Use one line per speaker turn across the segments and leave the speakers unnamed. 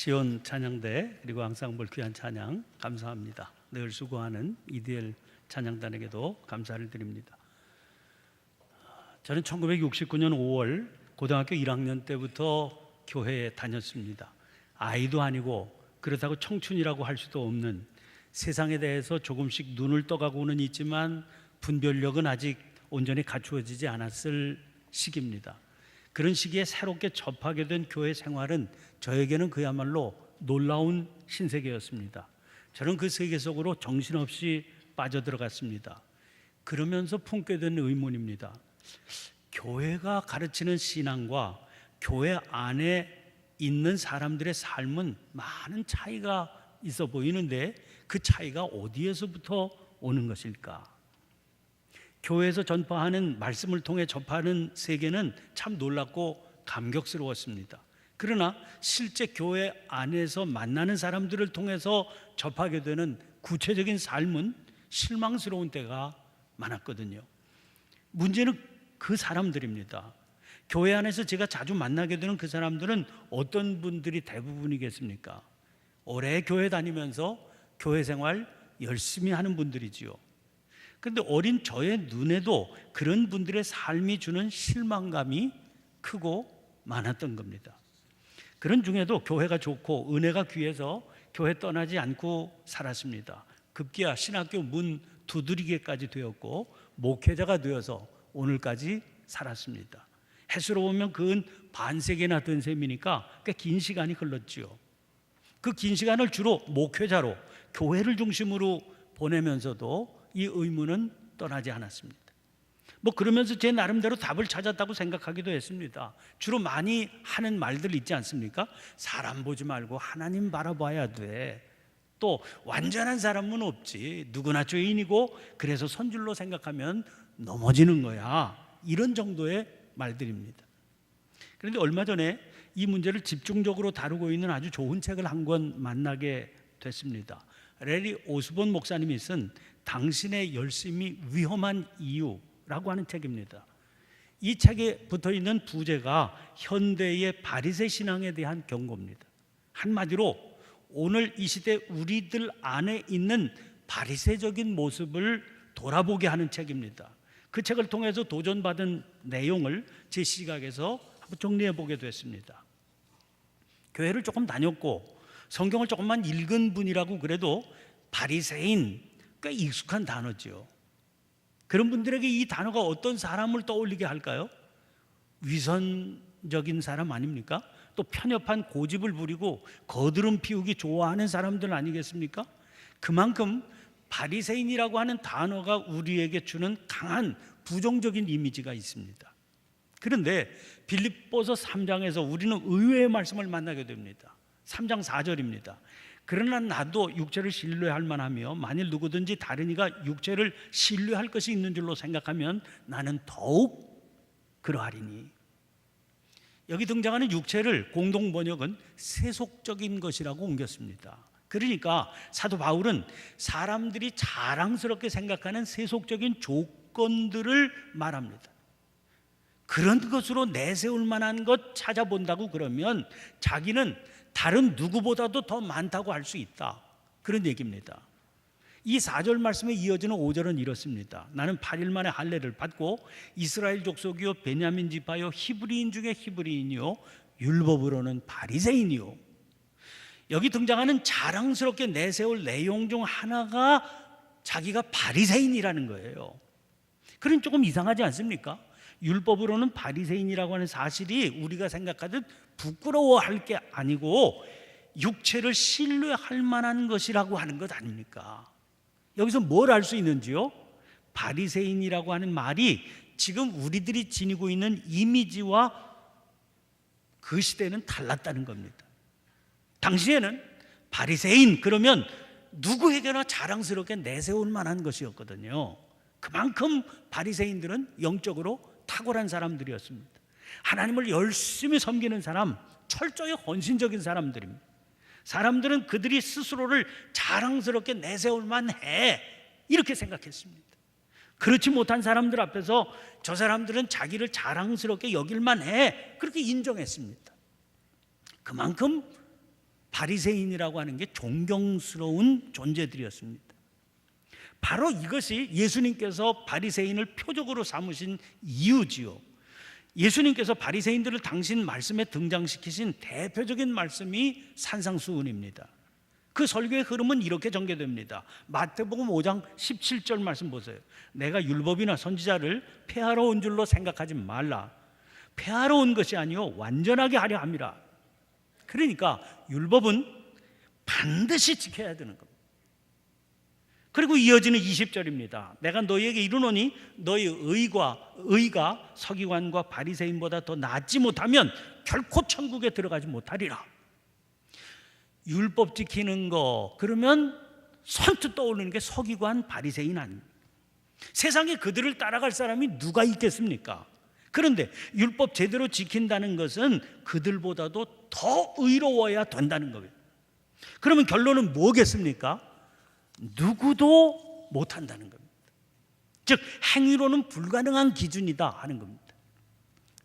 시온 찬양대 그리고 앙상블 귀한 찬양 감사합니다. 늘 수고하는 이디엘 찬양단에게도 감사를 드립니다. 저는 1969년 5월 고등학교 1학년 때부터 교회에 다녔습니다. 아이도 아니고 그렇다고 청춘이라고 할 수도 없는, 세상에 대해서 조금씩 눈을 떠가고는 있지만 분별력은 아직 온전히 갖추어지지 않았을 시기입니다. 그런 시기에 새롭게 접하게 된 교회 생활은 저에게는 그야말로 놀라운 신세계였습니다. 저는 그 세계 속으로 정신없이 빠져들어갔습니다. 그러면서 품게 된 의문입니다. 교회가 가르치는 신앙과 교회 안에 있는 사람들의 삶은 많은 차이가 있어 보이는데 그 차이가 어디에서부터 오는 것일까? 교회에서 전파하는 말씀을 통해 접하는 세계는 참 놀랍고 감격스러웠습니다. 그러나 실제 교회 안에서 만나는 사람들을 통해서 접하게 되는 구체적인 삶은 실망스러운 때가 많았거든요. 문제는 그 사람들입니다. 교회 안에서 제가 자주 만나게 되는 그 사람들은 어떤 분들이 대부분이겠습니까? 오래 교회 다니면서 교회 생활 열심히 하는 분들이지요. 그런데 어린 저의 눈에도 그런 분들의 삶이 주는 실망감이 크고 많았던 겁니다. 그런 중에도 교회가 좋고 은혜가 귀해서 교회 떠나지 않고 살았습니다. 급기야 신학교 문 두드리게까지 되었고 목회자가 되어서 오늘까지 살았습니다. 해수로 보면 그은 반세기나 된 셈이니까 꽤 긴 시간이 흘렀지요. 그 긴 시간을 주로 목회자로 교회를 중심으로 보내면서도 이 의문은 떠나지 않았습니다. 그러면서 제 나름대로 답을 찾았다고 생각하기도 했습니다. 주로 많이 하는 말들 있지 않습니까? 사람 보지 말고 하나님 바라봐야 돼. 또 완전한 사람은 없지. 누구나 죄인이고 그래서 선줄로 생각하면 넘어지는 거야. 이런 정도의 말들입니다. 그런데 얼마 전에 이 문제를 집중적으로 다루고 있는 아주 좋은 책을 한 권 만나게 됐습니다. 레리 오스본 목사님이 쓴 당신의 열심이 위험한 이유라고 하는 책입니다. 이 책에 붙어있는 부제가 현대의 바리새 신앙에 대한 경고입니다. 한마디로 오늘 이 시대 우리들 안에 있는 바리새적인 모습을 돌아보게 하는 책입니다. 그 책을 통해서 도전받은 내용을 제 시각에서 한번 정리해 보게 됐습니다. 교회를 조금 다녔고 성경을 조금만 읽은 분이라고 그래도 바리새인 꽤 익숙한 단어죠. 그런 분들에게 이 단어가 어떤 사람을 떠올리게 할까요? 위선적인 사람 아닙니까? 또 편협한 고집을 부리고 거드름 피우기 좋아하는 사람들 아니겠습니까? 그만큼 바리새인이라고 하는 단어가 우리에게 주는 강한 부정적인 이미지가 있습니다. 그런데 빌립보서 3장에서 우리는 의외의 말씀을 만나게 됩니다. 3장 4절입니다. 그러나 나도 육체를 신뢰할 만하며 만일 누구든지 다른 이가 육체를 신뢰할 것이 있는 줄로 생각하면 나는 더욱 그러하리니. 여기 등장하는 육체를 공동 번역은 세속적인 것이라고 옮겼습니다. 그러니까 사도 바울은 사람들이 자랑스럽게 생각하는 세속적인 조건들을 말합니다. 그런 것으로 내세울 만한 것 찾아본다고 그러면 자기는 다른 누구보다도 더 많다고 할 수 있다. 그런 얘기입니다. 이 4절 말씀에 이어지는 5절은 이렇습니다. 나는 8일 만에 할례를 받고 이스라엘 족속이요 베냐민 지파요 히브리인 중에 히브리인이요 율법으로는 바리새인이요. 여기 등장하는 자랑스럽게 내세울 내용 중 하나가 자기가 바리새인이라는 거예요. 그럼 조금 이상하지 않습니까? 율법으로는 바리새인이라고 하는 사실이 우리가 생각하듯 부끄러워할 게 아니고 육체를 신뢰할 만한 것이라고 하는 것 아닙니까? 여기서 뭘 알 수 있는지요? 바리새인이라고 하는 말이 지금 우리들이 지니고 있는 이미지와 그 시대는 달랐다는 겁니다. 당시에는 바리새인 그러면 누구에게나 자랑스럽게 내세울 만한 것이었거든요. 그만큼 바리새인들은 영적으로 탁월한 사람들이었습니다. 하나님을 열심히 섬기는 사람, 철저히 헌신적인 사람들입니다. 사람들은 그들이 스스로를 자랑스럽게 내세울 만해 이렇게 생각했습니다. 그렇지 못한 사람들 앞에서 저 사람들은 자기를 자랑스럽게 여길 만해 그렇게 인정했습니다. 그만큼 바리새인이라고 하는 게 존경스러운 존재들이었습니다. 바로 이것이 예수님께서 바리새인을 표적으로 삼으신 이유지요. 예수님께서 바리새인들을 당신 말씀에 등장시키신 대표적인 말씀이 산상수훈입니다. 그 설교의 흐름은 이렇게 전개됩니다. 마태복음 5장 17절 말씀 보세요. 내가 율법이나 선지자를 폐하러 온 줄로 생각하지 말라. 폐하러 온 것이 아니요 완전하게 하려 함이라. 그러니까 율법은 반드시 지켜야 되는 겁니다. 그리고 이어지는 20절입니다. 내가 너희에게 이르노니 너희 의가 서기관과 바리새인보다 더 낫지 못하면 결코 천국에 들어가지 못하리라. 율법 지키는 거 그러면 선뜻 떠오르는 게 서기관 바리새인 아닙니까? 세상에 그들을 따라갈 사람이 누가 있겠습니까? 그런데 율법 제대로 지킨다는 것은 그들보다도 더 의로워야 된다는 거예요. 그러면 결론은 뭐겠습니까? 누구도 못한다는 겁니다. 즉 행위로는 불가능한 기준이다 하는 겁니다.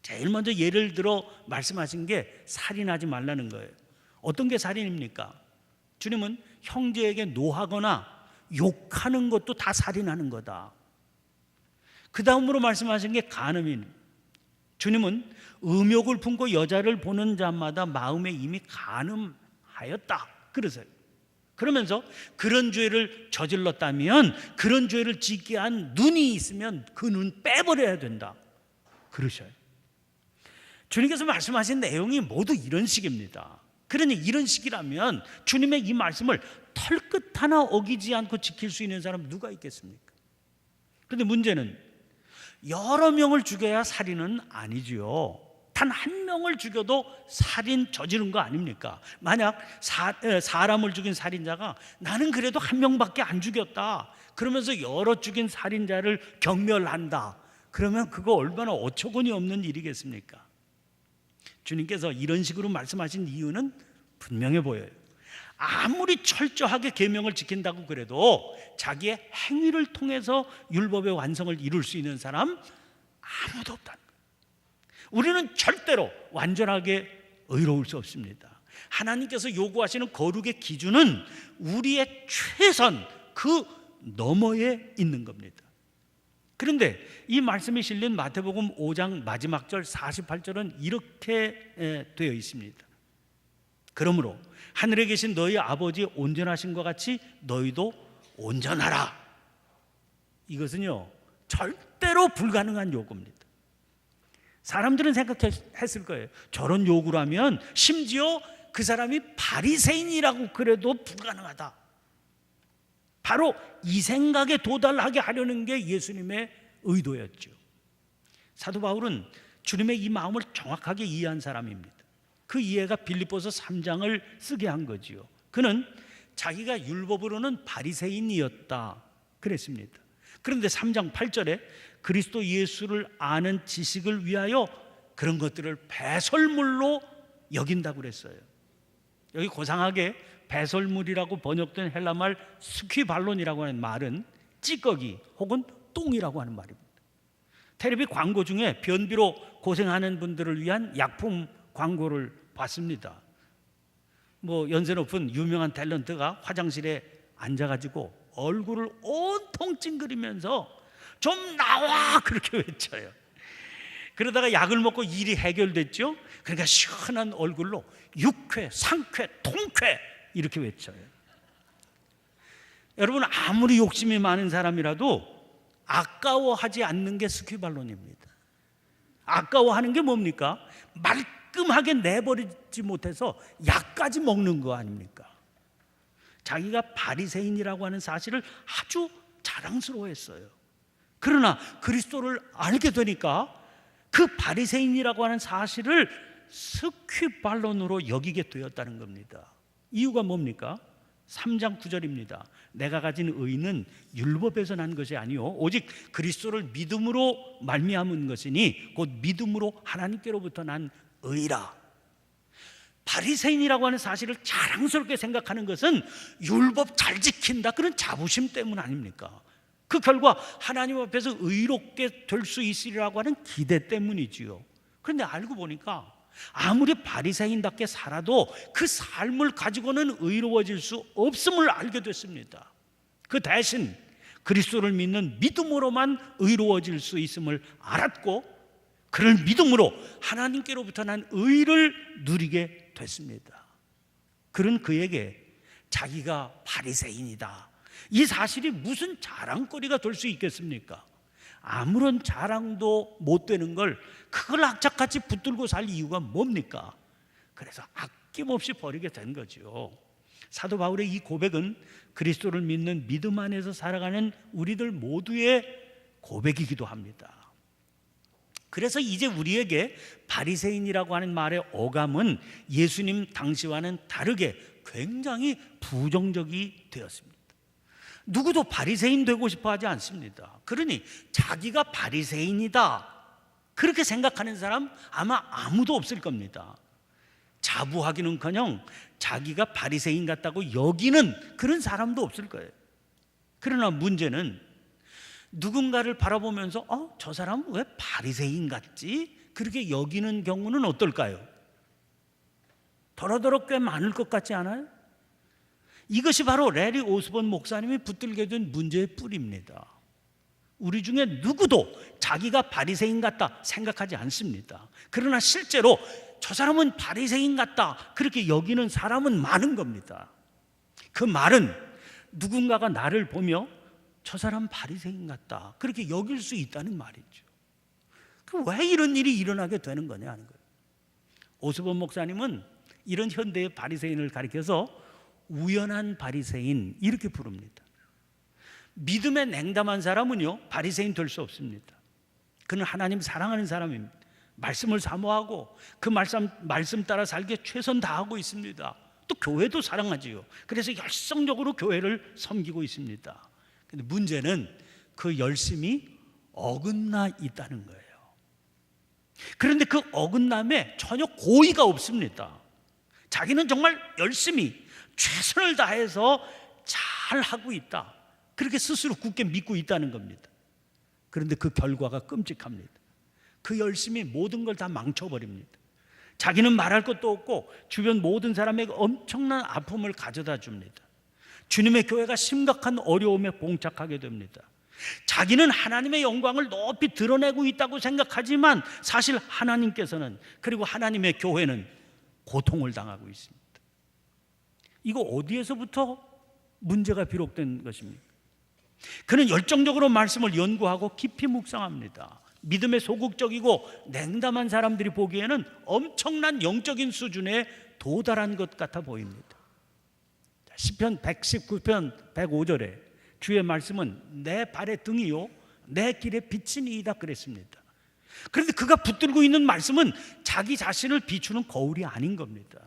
제일 먼저 예를 들어 말씀하신 게 살인하지 말라는 거예요. 어떤 게 살인입니까? 주님은 형제에게 노하거나 욕하는 것도 다 살인하는 거다. 그 다음으로 말씀하신 게 간음인. 주님은 음욕을 품고 여자를 보는 자마다 마음에 이미 간음하였다 그러세요. 그러면서 그런 죄를 저질렀다면 그런 죄를 짓게 한 눈이 있으면 그 눈 빼버려야 된다 그러셔요. 주님께서 말씀하신 내용이 모두 이런 식입니다. 그러니 이런 식이라면 주님의 이 말씀을 털끝 하나 어기지 않고 지킬 수 있는 사람 누가 있겠습니까? 그런데 문제는 여러 명을 죽여야 살인은 아니지요. 단 한 명을 죽여도 살인 저지른 거 아닙니까? 만약 사람을 죽인 살인자가 나는 그래도 한 명밖에 안 죽였다 그러면서 여러 죽인 살인자를 경멸한다, 그러면 그거 얼마나 어처구니 없는 일이겠습니까? 주님께서 이런 식으로 말씀하신 이유는 분명해 보여요. 아무리 철저하게 계명을 지킨다고 그래도 자기의 행위를 통해서 율법의 완성을 이룰 수 있는 사람 아무도 없다는 거예요. 우리는 절대로 완전하게 의로울 수 없습니다. 하나님께서 요구하시는 거룩의 기준은 우리의 최선 그 너머에 있는 겁니다. 그런데 이 말씀이 실린 마태복음 5장 마지막 절 48절은 이렇게 되어 있습니다. 그러므로 하늘에 계신 너희 아버지 온전하신 것 같이 너희도 온전하라. 이것은요 절대로 불가능한 요구입니다. 사람들은 생각했을 거예요. 저런 요구라면 심지어 그 사람이 바리새인이라고 그래도 불가능하다. 바로 이 생각에 도달하게 하려는 게 예수님의 의도였죠. 사도 바울은 주님의 이 마음을 정확하게 이해한 사람입니다. 그 이해가 빌립보서 3장을 쓰게 한 거지요. 그는 자기가 율법으로는 바리새인이었다 그랬습니다. 그런데 3장 8절에 그리스도 예수를 아는 지식을 위하여 그런 것들을 배설물로 여긴다고 그랬어요. 여기 고상하게 배설물이라고 번역된 헬라말 스퀴발론이라고 하는 말은 찌꺼기 혹은 똥이라고 하는 말입니다. 텔레비 광고 중에 변비로 고생하는 분들을 위한 약품 광고를 봤습니다. 연세 높은 유명한 탤런트가 화장실에 앉아가지고 얼굴을 온통 찡그리면서 좀 나와 그렇게 외쳐요. 그러다가 약을 먹고 일이 해결됐죠. 그러니까 시원한 얼굴로 육회, 상쾌, 통쾌 이렇게 외쳐요. 여러분 아무리 욕심이 많은 사람이라도 아까워하지 않는 게 스퀴발론입니다. 아까워하는 게 뭡니까? 말끔하게 내버리지 못해서 약까지 먹는 거 아닙니까? 자기가 바리새인이라고 하는 사실을 아주 자랑스러워했어요. 그러나 그리스도를 알게 되니까 그 바리새인이라고 하는 사실을 스퀴발론으로 여기게 되었다는 겁니다. 이유가 뭡니까? 3장 9절입니다. 내가 가진 의는 율법에서 난 것이 아니요 오직 그리스도를 믿음으로 말미암은 것이니 곧 믿음으로 하나님께로부터 난 의라. 바리새인이라고 하는 사실을 자랑스럽게 생각하는 것은 율법 잘 지킨다 그런 자부심 때문 아닙니까? 그 결과 하나님 앞에서 의롭게 될 수 있으리라고 하는 기대 때문이지요. 그런데 알고 보니까 아무리 바리새인답게 살아도 그 삶을 가지고는 의로워질 수 없음을 알게 됐습니다. 그 대신 그리스도를 믿는 믿음으로만 의로워질 수 있음을 알았고, 그를 믿음으로 하나님께로부터 난 의를 누리게 됐습니다. 그는 그에게 자기가 바리새인이다, 이 사실이 무슨 자랑거리가 될 수 있겠습니까? 아무런 자랑도 못 되는 걸 그걸 악착같이 붙들고 살 이유가 뭡니까? 그래서 아낌없이 버리게 된 거죠. 사도 바울의 이 고백은 그리스도를 믿는 믿음 안에서 살아가는 우리들 모두의 고백이기도 합니다. 그래서 이제 우리에게 바리새인이라고 하는 말의 어감은 예수님 당시와는 다르게 굉장히 부정적이 되었습니다. 누구도 바리새인 되고 싶어 하지 않습니다. 그러니 자기가 바리새인이다 그렇게 생각하는 사람 아마 아무도 없을 겁니다. 자부하기는커녕 자기가 바리새인 같다고 여기는 그런 사람도 없을 거예요. 그러나 문제는 누군가를 바라보면서 저 사람은 왜 바리새인 같지? 그렇게 여기는 경우는 어떨까요? 더러더러 꽤 많을 것 같지 않아요? 이것이 바로 레리 오스본 목사님이 붙들게 된 문제의 뿌리입니다. 우리 중에 누구도 자기가 바리새인 같다 생각하지 않습니다. 그러나 실제로 저 사람은 바리새인 같다 그렇게 여기는 사람은 많은 겁니다. 그 말은 누군가가 나를 보며 저 사람 바리새인 같다 그렇게 여길 수 있다는 말이죠. 왜 이런 일이 일어나게 되는 거냐 하는 거예요. 오스본 목사님은 이런 현대의 바리새인을 가리켜서 우연한 바리새인 이렇게 부릅니다. 믿음에 냉담한 사람은요 바리새인 될 수 없습니다. 그는 하나님 사랑하는 사람입니다. 말씀을 사모하고 그 말씀 따라 살기에 최선 다하고 있습니다. 또 교회도 사랑하지요. 그래서 열성적으로 교회를 섬기고 있습니다. 근데 문제는 그 열심이 어긋나 있다는 거예요. 그런데 그 어긋남에 전혀 고의가 없습니다. 자기는 정말 열심히 최선을 다해서 잘 하고 있다 그렇게 스스로 굳게 믿고 있다는 겁니다. 그런데 그 결과가 끔찍합니다. 그 열심히 모든 걸 다 망쳐버립니다. 자기는 말할 것도 없고 주변 모든 사람에게 엄청난 아픔을 가져다 줍니다. 주님의 교회가 심각한 어려움에 봉착하게 됩니다. 자기는 하나님의 영광을 높이 드러내고 있다고 생각하지만 사실 하나님께서는, 그리고 하나님의 교회는 고통을 당하고 있습니다. 이거 어디에서부터 문제가 비롯된 것입니까? 그는 열정적으로 말씀을 연구하고 깊이 묵상합니다. 믿음에 소극적이고 냉담한 사람들이 보기에는 엄청난 영적인 수준에 도달한 것 같아 보입니다. 시편 119편 105절에 주의 말씀은 내 발의 등이요 내 길의 빛이니이다 그랬습니다. 그런데 그가 붙들고 있는 말씀은 자기 자신을 비추는 거울이 아닌 겁니다.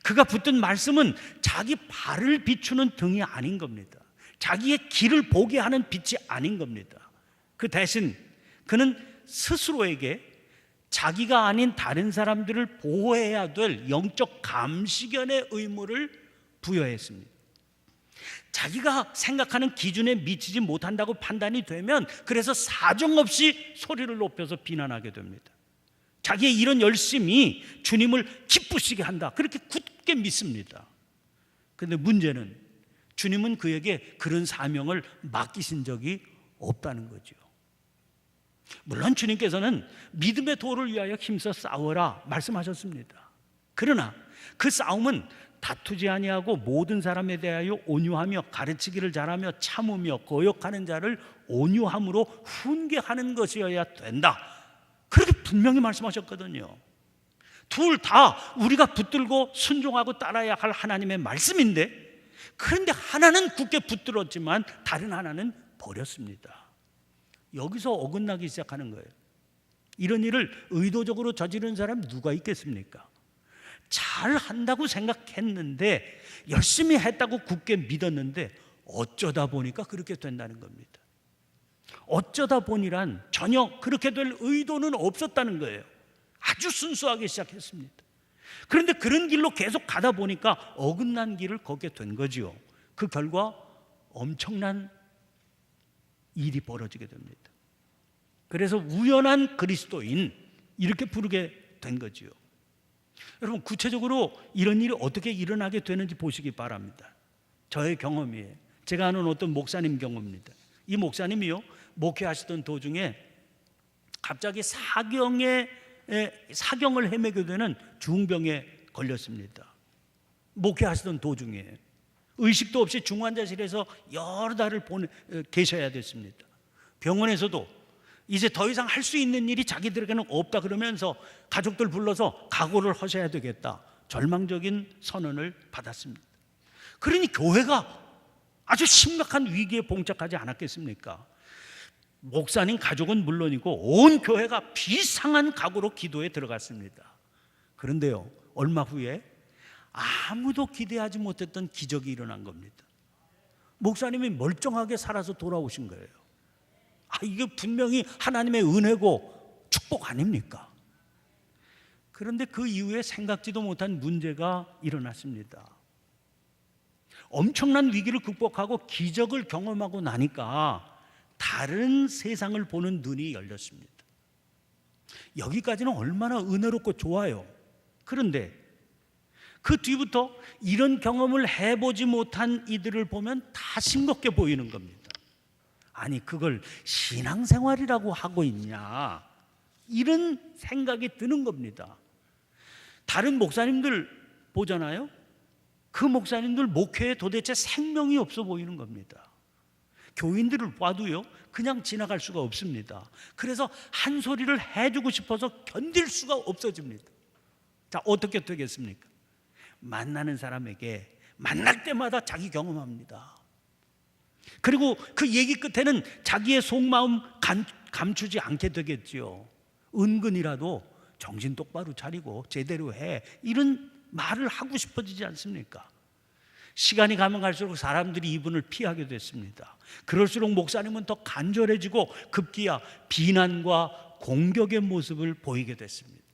그가 붙든 말씀은 자기 발을 비추는 등이 아닌 겁니다. 자기의 길을 보게 하는 빛이 아닌 겁니다. 그 대신 그는 스스로에게 자기가 아닌 다른 사람들을 보호해야 될 영적 감시견의 의무를 부여했습니다. 자기가 생각하는 기준에 미치지 못한다고 판단이 되면 그래서 사정없이 소리를 높여서 비난하게 됩니다. 자기의 이런 열심이 주님을 기쁘시게 한다 그렇게 굳게 믿습니다. 그런데 문제는 주님은 그에게 그런 사명을 맡기신 적이 없다는 거죠. 물론 주님께서는 믿음의 도를 위하여 힘써 싸워라 말씀하셨습니다. 그러나 그 싸움은 다투지 아니하고 모든 사람에 대하여 온유하며 가르치기를 잘하며 참으며 거역하는 자를 온유함으로 훈계하는 것이어야 된다 그렇게 분명히 말씀하셨거든요. 둘 다 우리가 붙들고 순종하고 따라야 할 하나님의 말씀인데, 그런데 하나는 굳게 붙들었지만 다른 하나는 버렸습니다. 여기서 어긋나기 시작하는 거예요. 이런 일을 의도적으로 저지른 사람 누가 있겠습니까? 잘 한다고 생각했는데, 열심히 했다고 굳게 믿었는데 어쩌다 보니까 그렇게 된다는 겁니다. 어쩌다 보니란 전혀 그렇게 될 의도는 없었다는 거예요. 아주 순수하게 시작했습니다. 그런데 그런 길로 계속 가다 보니까 어긋난 길을 걷게 된 거지요. 그 결과 엄청난 일이 벌어지게 됩니다. 그래서 우연한 그리스도인 이렇게 부르게 된 거지요. 여러분, 구체적으로 이런 일이 어떻게 일어나게 되는지 보시기 바랍니다. 저의 경험이에요. 제가 아는 어떤 목사님 경험입니다. 이 목사님이요, 목회하시던 도중에 갑자기 사경을 헤매게 되는 중병에 걸렸습니다. 목회하시던 도중에 의식도 없이 중환자실에서 여러 달을 계셔야 됐습니다. 병원에서도 이제 더 이상 할 수 있는 일이 자기들에게는 없다 그러면서 가족들 불러서 각오를 하셔야 되겠다, 절망적인 선언을 받았습니다. 그러니 교회가 아주 심각한 위기에 봉착하지 않았겠습니까? 목사님 가족은 물론이고 온 교회가 비상한 각오로 기도에 들어갔습니다. 그런데요, 얼마 후에 아무도 기대하지 못했던 기적이 일어난 겁니다. 목사님이 멀쩡하게 살아서 돌아오신 거예요. 이게 분명히 하나님의 은혜고 축복 아닙니까? 그런데 그 이후에 생각지도 못한 문제가 일어났습니다. 엄청난 위기를 극복하고 기적을 경험하고 나니까 다른 세상을 보는 눈이 열렸습니다. 여기까지는 얼마나 은혜롭고 좋아요. 그런데 그 뒤부터 이런 경험을 해보지 못한 이들을 보면 다 싱겁게 보이는 겁니다. 아니, 그걸 신앙생활이라고 하고 있냐, 이런 생각이 드는 겁니다. 다른 목사님들 보잖아요. 그 목사님들 목회에 도대체 생명이 없어 보이는 겁니다. 교인들을 봐도요, 그냥 지나갈 수가 없습니다. 그래서 한 소리를 해주고 싶어서 견딜 수가 없어집니다. 자, 어떻게 되겠습니까? 만나는 사람에게 만날 때마다 자기 경험합니다. 그리고 그 얘기 끝에는 자기의 속마음 감추지 않게 되겠지요. 은근이라도 정신 똑바로 차리고 제대로 해, 이런 말을 하고 싶어지지 않습니까? 시간이 가면 갈수록 사람들이 이분을 피하게 됐습니다. 그럴수록 목사님은 더 간절해지고 급기야 비난과 공격의 모습을 보이게 됐습니다.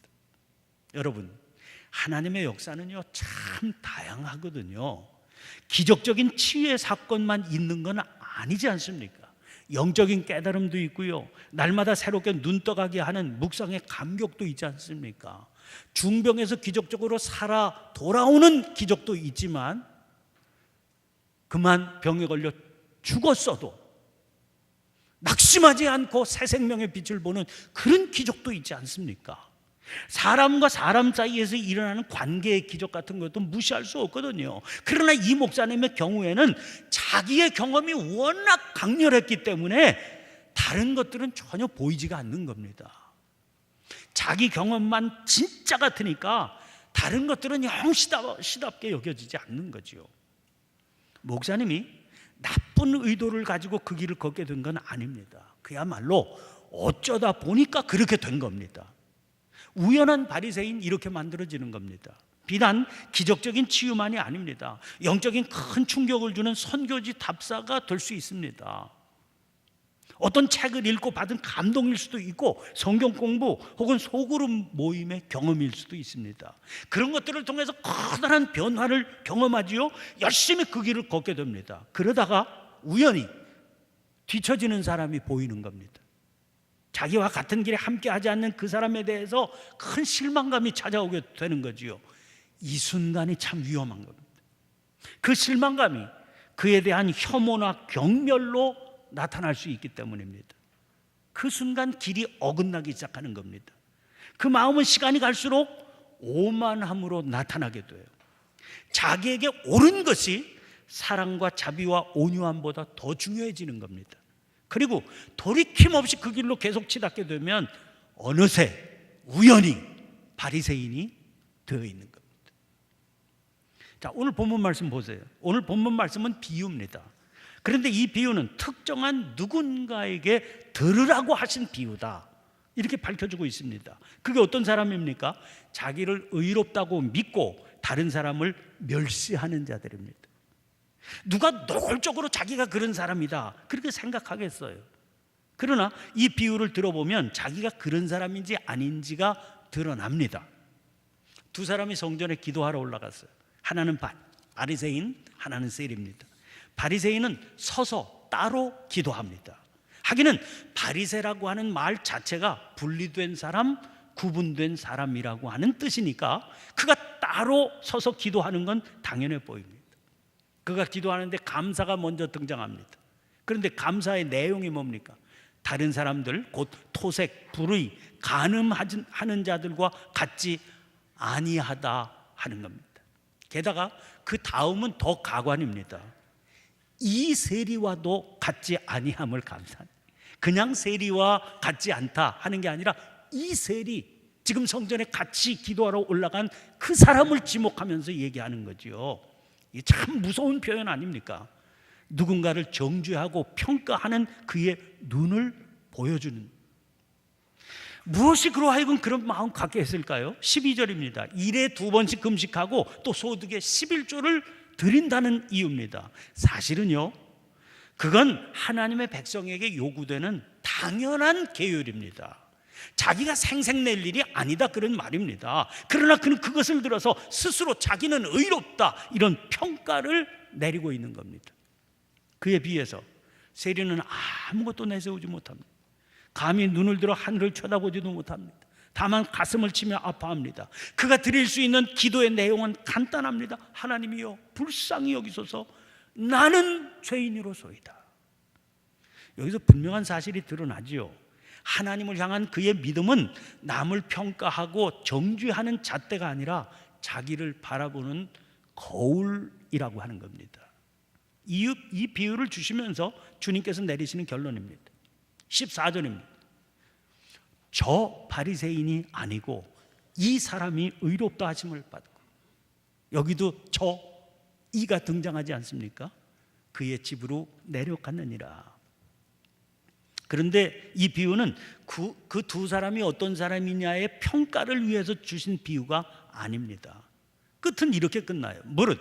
여러분, 하나님의 역사는요, 참 다양하거든요. 기적적인 치유의 사건만 있는 건 아니지 않습니까? 영적인 깨달음도 있고요, 날마다 새롭게 눈떠가게 하는 묵상의 감격도 있지 않습니까? 중병에서 기적적으로 살아 돌아오는 기적도 있지만, 그만 병에 걸려 죽었어도 낙심하지 않고 새 생명의 빛을 보는 그런 기적도 있지 않습니까? 사람과 사람 사이에서 일어나는 관계의 기적 같은 것도 무시할 수 없거든요. 그러나 이 목사님의 경우에는 자기의 경험이 워낙 강렬했기 때문에 다른 것들은 전혀 보이지가 않는 겁니다. 자기 경험만 진짜 같으니까 다른 것들은 영 시답게 여겨지지 않는 거죠. 목사님이 나쁜 의도를 가지고 그 길을 걷게 된 건 아닙니다. 그야말로 어쩌다 보니까 그렇게 된 겁니다. 우연한 바리새인 이렇게 만들어지는 겁니다. 비단 기적적인 치유만이 아닙니다. 영적인 큰 충격을 주는 선교지 답사가 될 수 있습니다. 어떤 책을 읽고 받은 감동일 수도 있고, 성경 공부 혹은 소그룹 모임의 경험일 수도 있습니다. 그런 것들을 통해서 커다란 변화를 경험하지요. 열심히 그 길을 걷게 됩니다. 그러다가 우연히 뒤처지는 사람이 보이는 겁니다. 자기와 같은 길에 함께하지 않는 그 사람에 대해서 큰 실망감이 찾아오게 되는 거지요. 이 순간이 참 위험한 겁니다. 그 실망감이 그에 대한 혐오나 경멸로 나타날 수 있기 때문입니다. 그 순간 길이 어긋나기 시작하는 겁니다. 그 마음은 시간이 갈수록 오만함으로 나타나게 돼요. 자기에게 옳은 것이 사랑과 자비와 온유함보다 더 중요해지는 겁니다. 그리고 돌이킴 없이 그 길로 계속 치닫게 되면 어느새 우연히 바리새인이 되어 있는 겁니다. 자, 오늘 본문 말씀 보세요. 오늘 본문 말씀은 비유입니다. 그런데 이 비유는 특정한 누군가에게 들으라고 하신 비유다, 이렇게 밝혀주고 있습니다. 그게 어떤 사람입니까? 자기를 의롭다고 믿고 다른 사람을 멸시하는 자들입니다. 누가 노골적으로 자기가 그런 사람이다 그렇게 생각하겠어요? 그러나 이 비유를 들어보면 자기가 그런 사람인지 아닌지가 드러납니다. 두 사람이 성전에 기도하러 올라갔어요. 하나는 바리새인, 하나는 세리입니다. 바리새인은 서서 따로 기도합니다. 하기는 바리새라고 하는 말 자체가 분리된 사람, 구분된 사람이라고 하는 뜻이니까 그가 따로 서서 기도하는 건 당연해 보입니다. 그가 기도하는데 감사가 먼저 등장합니다. 그런데 감사의 내용이 뭡니까? 다른 사람들 곧 토색, 불의, 간음하는 자들과 같지 아니하다 하는 겁니다. 게다가 그 다음은 더 가관입니다. 이 세리와도 같지 아니함을 감사하니, 그냥 세리와 같지 않다 하는 게 아니라 이 세리, 지금 성전에 같이 기도하러 올라간 그 사람을 지목하면서 얘기하는 거죠. 이게 참 무서운 표현 아닙니까? 누군가를 정죄하고 평가하는 그의 눈을 보여주는, 무엇이 그로 하여금 그런 마음 갖게 했을까요? 12절입니다. 일에 2번씩 금식하고 또 소득의 11조를 드린다는 이유입니다. 사실은요, 그건 하나님의 백성에게 요구되는 당연한 계율입니다. 자기가 생색낼 일이 아니다 그런 말입니다. 그러나 그는 그것을 들어서 스스로 자기는 의롭다 이런 평가를 내리고 있는 겁니다. 그에 비해서 세리는 아무것도 내세우지 못합니다. 감히 눈을 들어 하늘을 쳐다보지도 못합니다. 다만 가슴을 치며 아파합니다. 그가 드릴 수 있는 기도의 내용은 간단합니다. 하나님이여 불쌍히 여기소서, 나는 죄인이로소이다. 여기서 분명한 사실이 드러나지요. 하나님을 향한 그의 믿음은 남을 평가하고 정죄하는 잣대가 아니라 자기를 바라보는 거울이라고 하는 겁니다. 이 비유를 주시면서 주님께서 내리시는 결론입니다. 14절입니다. 저 바리새인이 아니고 이 사람이 의롭다 하심을 받고, 여기도 저 이가 등장하지 않습니까? 그의 집으로 내려갔느니라. 그런데 이 비유는 그 두 사람이 어떤 사람이냐의 평가를 위해서 주신 비유가 아닙니다. 끝은 이렇게 끝나요. 무릇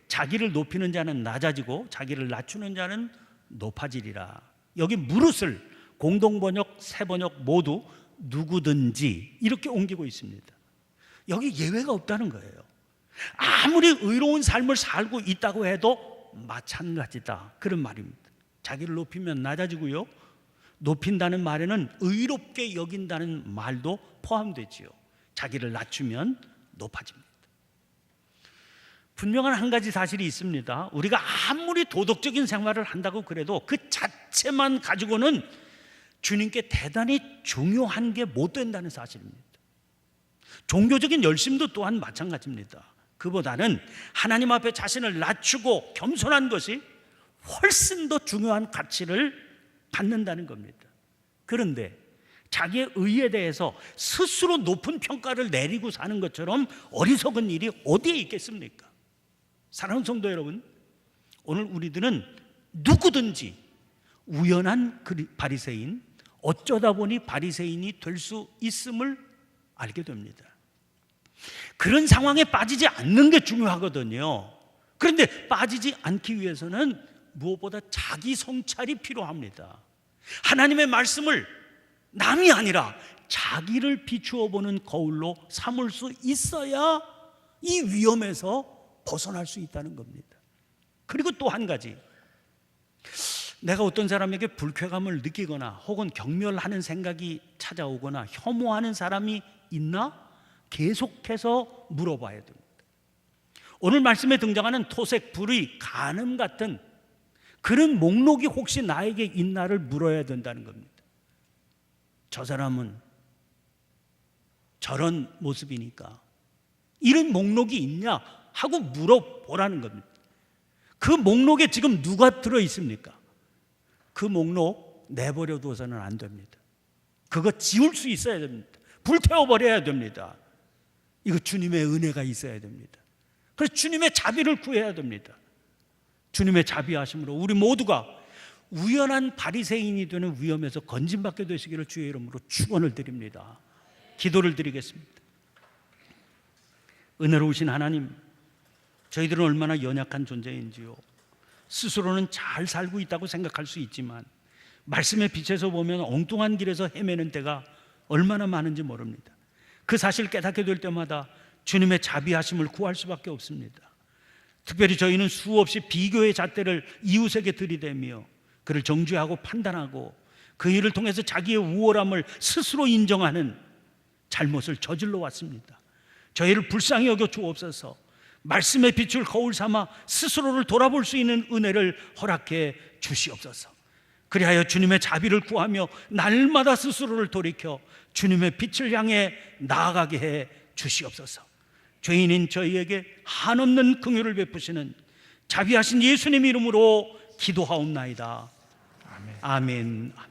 자기를 높이는 자는 낮아지고 자기를 낮추는 자는 높아지리라. 여기 무릇을 공동번역, 새번역 모두 누구든지 이렇게 옮기고 있습니다. 여기 예외가 없다는 거예요. 아무리 의로운 삶을 살고 있다고 해도 마찬가지다 그런 말입니다. 자기를 높이면 낮아지고요, 높인다는 말에는 의롭게 여긴다는 말도 포함되지요. 자기를 낮추면 높아집니다. 분명한 한 가지 사실이 있습니다. 우리가 아무리 도덕적인 생활을 한다고 그래도 그 자체만 가지고는 주님께 대단히 중요한 게 못 된다는 사실입니다. 종교적인 열심도 또한 마찬가지입니다. 그보다는 하나님 앞에 자신을 낮추고 겸손한 것이 훨씬 더 중요한 가치를 갖는다는 겁니다. 그런데 자기의 의에 대해서 스스로 높은 평가를 내리고 사는 것처럼 어리석은 일이 어디에 있겠습니까? 사랑하는 성도 여러분, 오늘 우리들은 누구든지 우연한 바리새인, 어쩌다 보니 바리새인이 될 수 있음을 알게 됩니다. 그런 상황에 빠지지 않는 게 중요하거든요. 그런데 빠지지 않기 위해서는 무엇보다 자기 성찰이 필요합니다. 하나님의 말씀을 남이 아니라 자기를 비추어 보는 거울로 삼을 수 있어야 이 위험에서 벗어날 수 있다는 겁니다. 그리고 또 한 가지, 내가 어떤 사람에게 불쾌감을 느끼거나 혹은 경멸하는 생각이 찾아오거나 혐오하는 사람이 있나? 계속해서 물어봐야 됩니다. 오늘 말씀에 등장하는 토색, 불의, 간음 같은 그런 목록이 혹시 나에게 있나를 물어야 된다는 겁니다. 저 사람은 저런 모습이니까 이런 목록이 있냐 하고 물어보라는 겁니다. 그 목록에 지금 누가 들어있습니까? 그 목록 내버려 둬서는 안 됩니다. 그거 지울 수 있어야 됩니다. 불태워버려야 됩니다. 이거 주님의 은혜가 있어야 됩니다. 그래서 주님의 자비를 구해야 됩니다. 주님의 자비하심으로 우리 모두가 우연한 바리새인이 되는 위험에서 건진받게 되시기를 주의 이름으로 축원을 드립니다. 기도를 드리겠습니다. 은혜로우신 하나님, 저희들은 얼마나 연약한 존재인지요. 스스로는 잘 살고 있다고 생각할 수 있지만 말씀의 빛에서 보면 엉뚱한 길에서 헤매는 때가 얼마나 많은지 모릅니다. 그 사실을 깨닫게 될 때마다 주님의 자비하심을 구할 수밖에 없습니다. 특별히 저희는 수없이 비교의 잣대를 이웃에게 들이대며 그를 정죄하고 판단하고 그 일을 통해서 자기의 우월함을 스스로 인정하는 잘못을 저질러 왔습니다. 저희를 불쌍히 여겨 주옵소서. 말씀의 빛을 거울 삼아 스스로를 돌아볼 수 있는 은혜를 허락해 주시옵소서. 그리하여 주님의 자비를 구하며 날마다 스스로를 돌이켜 주님의 빛을 향해 나아가게 해 주시옵소서. 죄인인 저희에게 한없는 긍휼을 베푸시는 자비하신 예수님 이름으로 기도하옵나이다. 아멘. 아멘.